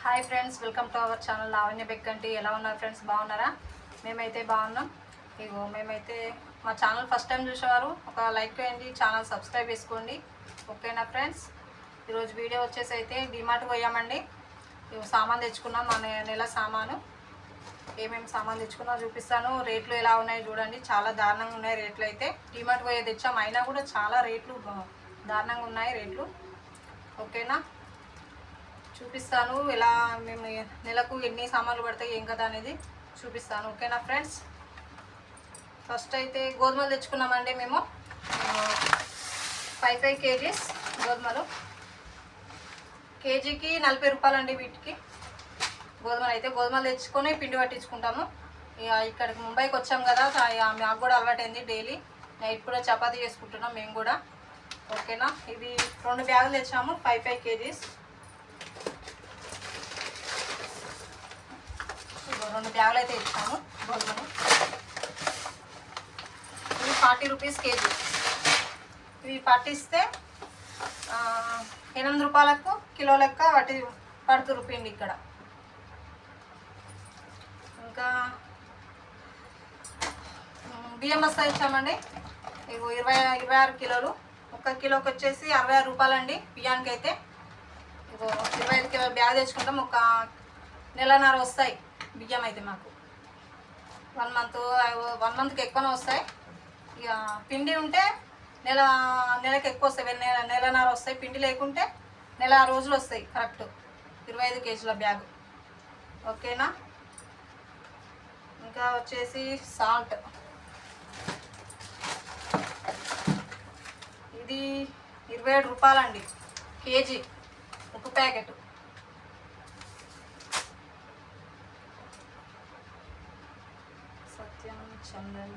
Hi friends, welcome to our channel Lavanya Bekkanti. ఎలా ఉన్నారు friends? బాగున్నారా? మేమైతే బాగున్నాం. ఇగో మేమైతే మా ఛానల్ ఫస్ట్ టైం చూసేవారు ఒక లైక్ చేయండి, ఛానల్ సబ్స్క్రైబ్ చేసుకోండి. ఓకేనా ఫ్రెండ్స్? ఈరోజు వీడియో వచ్చేసి అయితే డిమార్ట్ పోయామండి. ఇవి సామాన్ తెచ్చుకున్నాం, మా నెల సామాను. ఏమేమి సామాన్ తెచ్చుకున్నా చూపిస్తాను. రేట్లు ఎలా ఉన్నాయి చూడండి, చాలా దారుణంగా ఉన్నాయి రేట్లు అయితే. డిమార్ట్ పోయే తెచ్చాం, అయినా కూడా చాలా రేట్లు దారుణంగా ఉన్నాయి రేట్లు. ఓకేనా, చూపిస్తాను ఎలా మేము నెలకు ఎన్ని సామాన్లు పడతాయి ఏం కదా అనేది చూపిస్తాను. ఓకేనా ఫ్రెండ్స్? ఫస్ట్ అయితే గోధుమలు తెచ్చుకున్నామండి మేము. 5 kgs గోధుమలు, కేజీకి 40 రూపాయలండి. వీటికి గోధుమలు తెచ్చుకొని పిండి పట్టించుకుంటాము. ఇక ఇక్కడికి ముంబైకి వచ్చాం కదా, మాకు కూడా అలవాటైంది. డైలీ నైట్ కూడా చపాతీ చేసుకుంటున్నాం మేము కూడా. ఓకేనా, ఇవి 2 బ్యాగులు తెచ్చాము, 5 kgs. 2 బ్యాగులు అయితే ఇచ్చాము గోధుమలు. ఇవి 40 రూపీస్ కేజీ. ఇవి పట్టిస్తే 8 రూపాయలకు కిలో లెక్క పడుతు పిండి ఇక్కడ. ఇంకా బియ్యం బస్తా ఇచ్చామండి. ఇవి 26 కిలోలు. 1 కిలోకి వచ్చేసి 66 రూపాయలండి బియ్యానికి అయితే. ఇగో 25 కిలోల బ్యాగ్ తెచ్చుకుంటాం. ఒక నెలన్నర వస్తాయి బియ్యం అయితే మాకు. 1 మంత్కి ఎక్కువనే వస్తాయి. ఇక పిండి ఉంటే నెలకి ఎక్కువ వస్తాయి, నెలన్నర వస్తాయి. పిండి లేకుంటే నెల రోజులు వస్తాయి కరెక్ట్. 25 కేజీల బ్యాగ్. ఓకేనా, ఇంకా వచ్చేసి సాల్ట్. ఇది 27 రూపాయలండి కేజీ, ఉప్పు ప్యాకెట్. సత్యం చందన్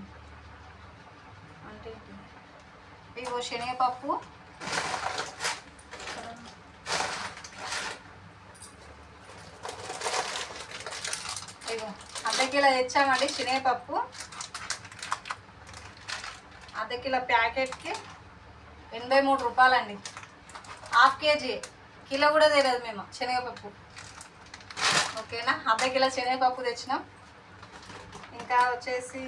అంటే ఇగో శనగపప్పు. ఇగో 1/2 కిలో తెచ్చామండి శనగపప్పు. 1/2 కిలో ప్యాకెట్కి 83 రూపాయలండి. 1/2 కేజీ, కిలో కూడా తెలియదు మేము శనగపప్పు. ఓకేనా, 1/2 కిలో శనగపప్పు తెచ్చినాం. ఇంకా వచ్చేసి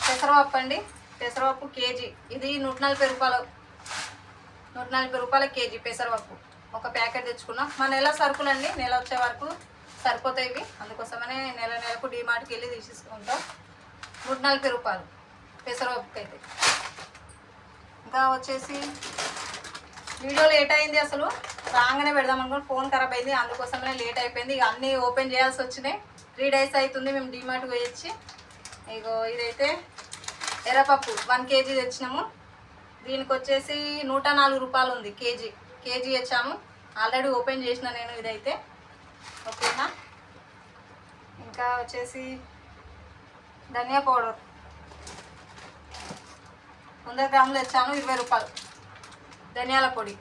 పెసరపప్పు అండి. పెసరపప్పు కేజీ, ఇది 140 రూపాయలు. 140 రూపాయల కేజీ పెసరపప్పు. ఒక ప్యాకెట్ తెచ్చుకున్నాం. మా నెల సరుకులండి, నెల వచ్చే వరకు సరిపోతాయి ఇవి. అందుకోసమనే నెలకు డిమార్ట్కి వెళ్ళి తీసేసుకుంటాం. 140 రూపాయలు పెసరపప్పుకి అయితే. ఇంకా వచ్చేసి వీడియో లేట్ అయింది, అసలు రాగానే పెడదాం అనుకుని ఫోన్ ఖరాబ్ అయింది, అందుకోసమే లేట్ అయిపోయింది. ఇక అన్నీ ఓపెన్ చేయాల్సి వచ్చినాయి. 3 days అవుతుంది మేము డిమార్ట్కి పోయొచ్చి. ఇగో ఇదైతే ఎర్రపప్పు 1 kg తెచ్చినాము. దీనికి వచ్చేసి 104 రూపాయలు ఉంది కేజీ తెచ్చాము. ఆల్రెడీ ఓపెన్ చేసిన నేను ఇదైతే. ఓకేనా, ఇంకా వచ్చేసి ధనియా పౌడర్ 100 గ్రాములు తెచ్చాను, 20 రూపాయలు. ధనియాల పొడి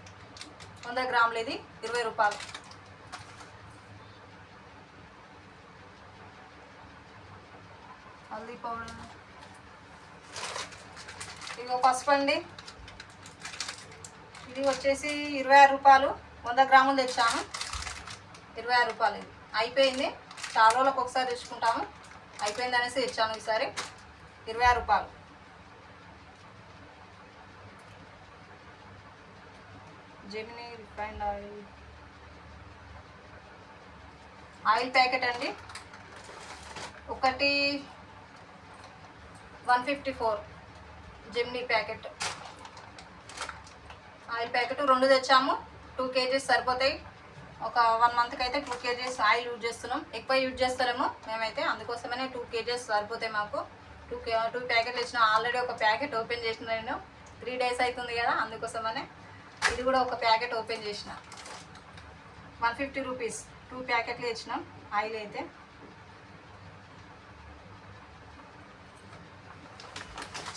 100 గ్రాములు, ఇది 20 రూపాయలు. హల్దీ పౌడర్, ఇదిగో పసుపు అండి. ఇది వచ్చేసి 26 రూపాయలు. 100 గ్రాములు తెచ్చాము, 26 రూపాయలు. ఇది అయిపోయింది, చాలా రోజులకు ఒకసారి తెచ్చుకుంటాము. అయిపోయింది అనేసి తెచ్చాను ఈసారి. 26 రూపాయలు. జెమినీ రిఫైండ్ ఆయిల్ ప్యాకెట్ అండి. ఒకటి 154 జెమినీ ప్యాకెట్. ఆయిల్ ప్యాకెట్ 2 తెచ్చాము. 2 kgs సరిపోతాయి. ఒక 1 మంత్కి అయితే 2 kgs ఆయిల్ యూజ్ చేస్తున్నాం. ఎక్కువ యూజ్ చేస్తారేమో మేమైతే, అందుకోసమనే 2 kgs సరిపోతాయి మాకు. 2 ప్యాకెట్లు ఇచ్చిన. ఆల్రెడీ ఒక ప్యాకెట్ ఓపెన్ చేసిన నేను, 3 days అవుతుంది కదా, అందుకోసమనే ఇది కూడా ఒక ప్యాకెట్ ఓపెన్ చేసిన. 150 రూపీస్ 2 ప్యాకెట్లు ఇచ్చినాం ఆయిల్ అయితే.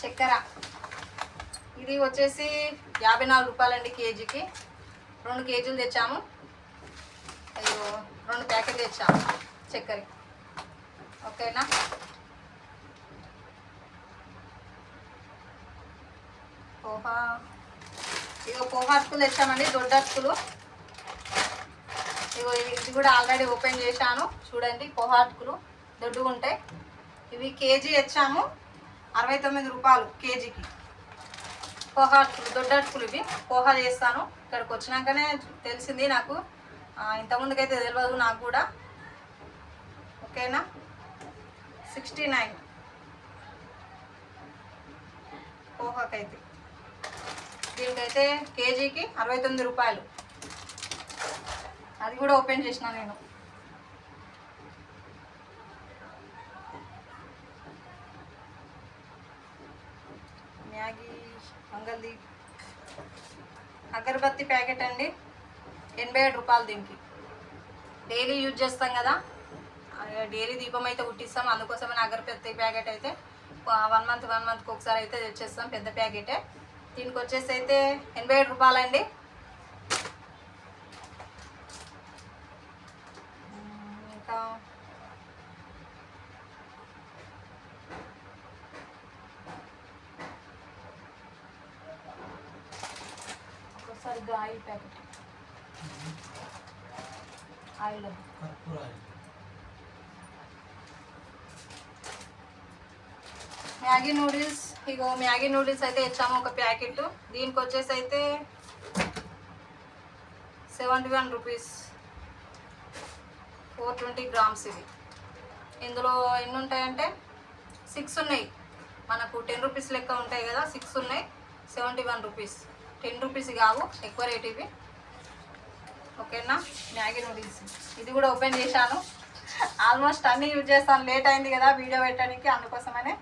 చక్కెర, ఇది వచ్చేసి 54 రూపాయలండి కేజీకి. 2 kgs తెచ్చాము. అయ్యో 2 ప్యాకెట్లు తెచ్చాము చక్కెర. ఓకేనా, పోహా ఇగో పోహా అటుకులు తెచ్చామండి, దొడ్డ అటుకులు. ఇగో ఇది కూడా ఆల్రెడీ ఓపెన్ చేశాను చూడండి. పోహా అటుకులు దొడ్డుగా ఉంటాయి. ఇవి కేజీ తెచ్చాము, 69 రూపాయలు కేజీకి. పోహా అటుకులు దొడ్డ అటుకులు ఇవి. పోహా చేస్తాను, ఇక్కడికి వచ్చినాకనే తెలిసింది నాకు, ఇంతకుముందుకైతే తెలియదు నాకు కూడా. ఓకేనా, 69 పోహాకైతే. దీనికైతే కేజీకి 69 రూపాయలు. అది కూడా ఓపెన్ చేసిన నేను. మ్యాగీ మంగళదీప్ అగరబత్తి ప్యాకెట్ అండి, 87 రూపాయలు. దీనికి డైలీ యూజ్ చేస్తాం కదా, డైలీ దీపం అయితే కుట్టిస్తాం, అందుకోసమని అగరబత్తి ప్యాకెట్ అయితే 1 మంత్కి ఒకసారి అయితే తెచ్చేస్తాం, పెద్ద ప్యాకెటే. దీనికి వచ్చేసి అయితే 87 రూపాయలండి. ఇంకా ఒకసారి oil packet, oil Maggi noodles. ఇగో మ్యాగీ నూడిల్స్ అయితే ఇచ్చాము ఒక ప్యాకెట్. దీనికి వచ్చేసి అయితే 71 రూపీస్, 420 గ్రామ్స్ ఇవి. ఇందులో ఎన్ని ఉంటాయంటే 6 ఉన్నాయి. మనకు 10 రూపీస్ లెక్క ఉంటాయి కదా, 6 ఉన్నాయి. 71 రూపీస్, 10 రూపీస్ కావు, ఎక్కువ రేట్ ఇవి. ఓకేనా, మ్యాగీ నూడిల్స్ ఇది కూడా ఓపెన్ చేశాను. ఆల్మోస్ట్ అన్నీ యూజ్ చేస్తాను, లేట్ అయింది కదా వీడియో పెట్టడానికి, అందుకోసమనే.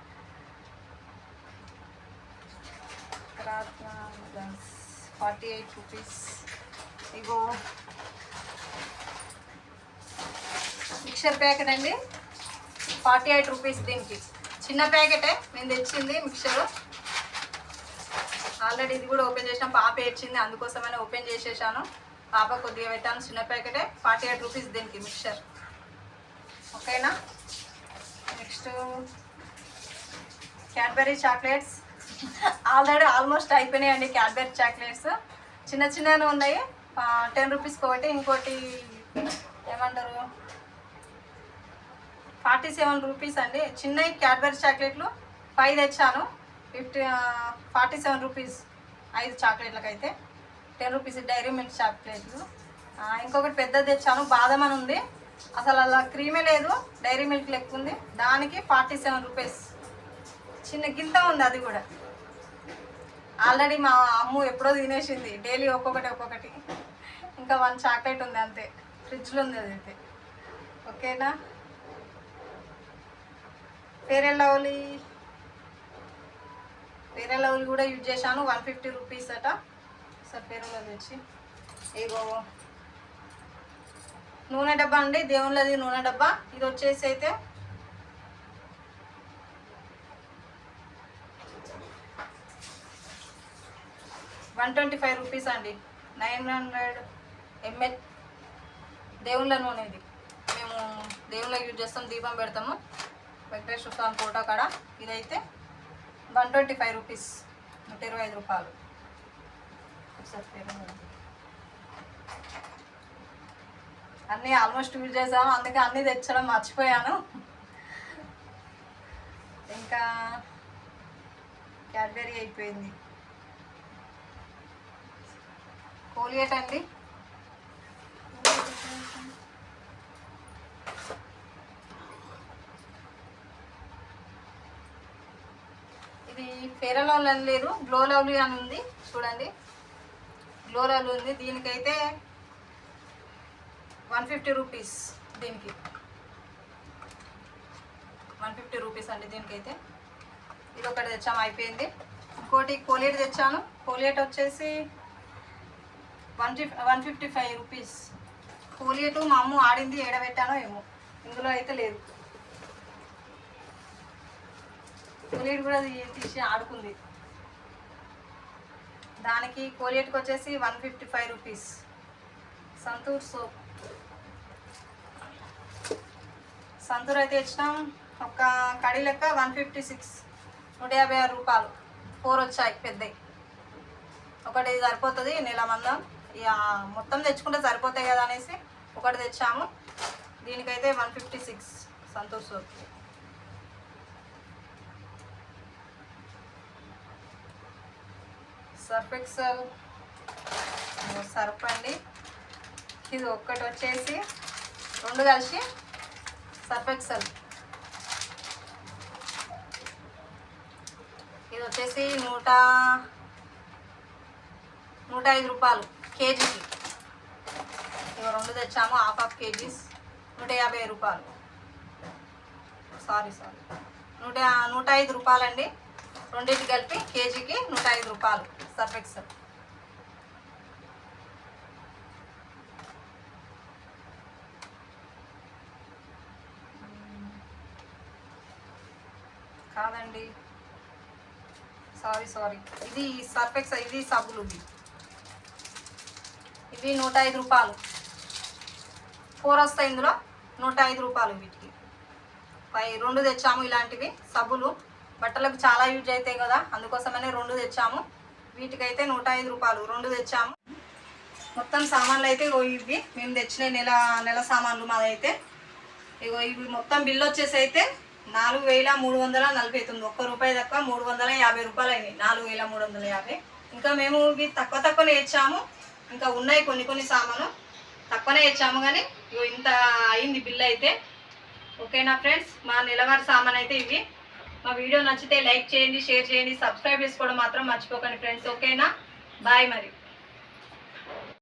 48 రూపీస్. ఇగో మిక్చర్ ప్యాకెట్ అండి, 48 రూపీస్. దీనికి చిన్న ప్యాకెటే నేను తెచ్చింది మిక్చరు. ఆల్రెడీ ఇది కూడా ఓపెన్ చేసాం, పాప ఏడ్చింది అందుకోసమైనా ఓపెన్ చేసేసాను. పాప కొద్దిగా పెట్టాను, చిన్న ప్యాకెటే, 48 రూపీస్ దీనికి మిక్చర్. ఓకేనా, నెక్స్ట్ క్యాడ్బరీ చాక్లెట్స్. ఆల్మోస్ట్ అయిపోయినాయండి క్యాడ్బరీ చాక్లెట్స్. చిన్న చిన్నగానే ఉన్నాయి, 10 రూపీస్కి ఒకటి. ఇంకోటి ఏమంటారు 47 రూపీస్ అండి. చిన్నవి క్యాడ్బరీ చాక్లెట్లు 5 తెచ్చాను, 47 రూపీస్ 5 చాక్లెట్లకు అయితే. 10 రూపీస్ డైరీ మిల్క్ చాక్లెట్లు. ఇంకొకటి పెద్దది తెచ్చాను, బాదం అని ఉంది, అసలు అలా క్రీమే లేదు, డైరీ మిల్క్ లెక్క ఉంది. దానికి 47 రూపీస్. చిన్న గింత ఉంది, అది కూడా ఆల్రెడీ మా అమ్ము ఎప్పుడో తినేసింది. డైలీ ఒక్కొక్కటి. ఇంకా 1 చాక్లెట్ ఉంది అంతే, ఫ్రిడ్జ్లో ఉంది అది అయితే. ఓకేనా, ఫెయిర్ అండ్ లవ్లీ కూడా యూజ్ చేశాను, 150 రూపీస్ అట. సార్ ఫెయిర్ అండ్ లవ్లీ వచ్చి ఇగో నూనె డబ్బా అండి, దేవుళ్ళది నూనె డబ్బా. ఇది వచ్చేసి అయితే 125 రూపీస్ అండి, 900 ml దేవుళ్ళ నూనె. ఇది మేము దేవుళ్ళకి యూజ్ చేస్తాం, దీపం పెడతాము వెంకటేశ్వర స్వామి ఫోటో కాడ. ఇదైతే 125 రూపీస్, 125 రూపాయలు. అన్నీ ఆల్మోస్ట్ యూజ్ చేసాము, అందుకే అన్నీ తెచ్చడం మర్చిపోయాను. ఇంకా క్యాడ్బరీ అయిపోయింది. కోలిగేట్ అండి, ఇది ఫెయిర్ అండ్ లవ్లీ అని లేదు, గ్లో లవ్లీ అని ఉంది చూడండి, గ్లో లవ్లీ ఉంది. దీనికైతే 150 రూపీస్. దీనికి 150 రూపీస్ అండి దీనికైతే. ఇది ఒకటి తెచ్చాము, అయిపోయింది. ఇంకోటి కోలిగేట్ తెచ్చాను, కోలిగేట్ వచ్చేసి 155 రూపీస్. కోలిగేట్ మా అమ్మ ఆడింది, ఏడబెట్టానో ఏమో, ఇందులో అయితే లేదు. కోలిగేట్ కూడా తీసి ఆడుకుంది. దానికి కోలిగేట్కి వచ్చేసి 155 రూపీస్. సంతూర్ సోప్, సంతూర్ అయితే ఇచ్చినాం, ఒక కడి లెక్క 156, 156 రూపాయలు. 4 వచ్చాయి పెద్దవి. ఒకటి సరిపోతుంది నెల మందం. ఇక మొత్తం తెచ్చుకుంటే సరిపోతాయి కదా అనేసి ఒకటి తెచ్చాము. దీనికైతే 156 Santoor soap. Surf Excel Surf అండి. ఇది ఒక్కటి వచ్చేసి 2 కలిసి సర్ఫ్ ఎక్సెల్. ఇది వచ్చేసి 105 రూపాయలు కేజీకి. ఇవి 2 తెచ్చాము, హాఫ్ కేజీస్ 150 రూపాయలు. సారీ 105 రూపాయలండి. రెండింటి కలిపి కేజీకి 105 రూపాయలు సర్ఫ్ ఎక్సెల్. కాదండి, సారీ ఇది సర్ఫ్ ఎక్సెల్. ఇది సబ్బులు. ఇవి 105 రూపాయలు. 4 వస్తాయి ఇందులో. 105 రూపాయలు వీటికి. 2 తెచ్చాము. ఇలాంటివి సబ్బులు బట్టలకు చాలా యూజ్ అవుతాయి కదా, అందుకోసమనే 2 తెచ్చాము. వీటికైతే 105 రూపాయలు 2 తెచ్చాము. మొత్తం సామాన్లు అయితే ఇవి మేము తెచ్చిన నెల సామాన్లు మాదైతే. ఇవి మొత్తం బిల్లు వచ్చేసి అయితే 4349. ₹1 తక్కువ 350 రూపాయలు అయినాయి. 4350. ఇంకా మేము ఇవి తక్కువనే ఇచ్చాము. ఇంకా ఉన్నాయి కొన్ని సామాను తక్కువనే ఇచ్చాము, కానీ ఇంత అయింది బిల్లు అయితే. ఓకేనా ఫ్రెండ్స్, మా నెలవారి సామాన్ అయితే ఇవి. మా వీడియో నచ్చితే లైక్ చేయండి, షేర్ చేయండి, సబ్స్క్రైబ్ చేసుకోవడం మాత్రం మర్చిపోకండి ఫ్రెండ్స్. ఓకేనా, బాయ్ మరి.